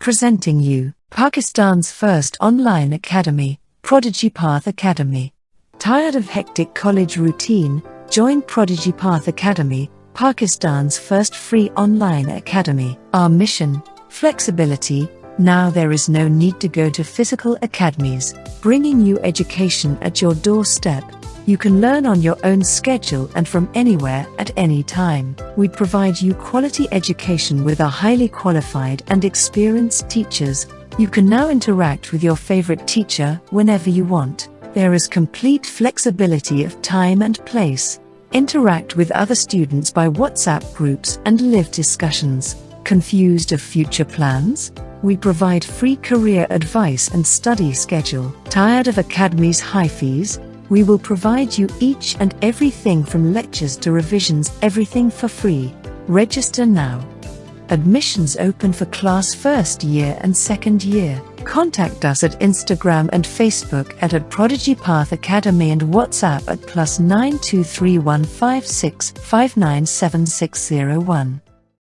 Presenting you, Pakistan's first online academy, Prodigy Path Academy. Tired of hectic college routine? Join Prodigy Path Academy, Pakistan's first free online academy. Our mission: flexibility. Now there is no need to go to physical academies, bringing you education at your doorstep. You can learn on your own schedule and from anywhere at any time. We provide you quality education with our highly qualified and experienced teachers. You can now interact with your favorite teacher whenever you want. There is complete flexibility of time and place. Interact with other students by WhatsApp groups and live discussions. Confused of future plans? We provide free career advice and study schedule. Tired of academy's high fees? We will provide you each and everything from lectures to revisions, everything for free. Register now. Admissions open for class first year and second year. Contact us at Instagram and Facebook at Prodigy Path Academy and WhatsApp at +9231565976001.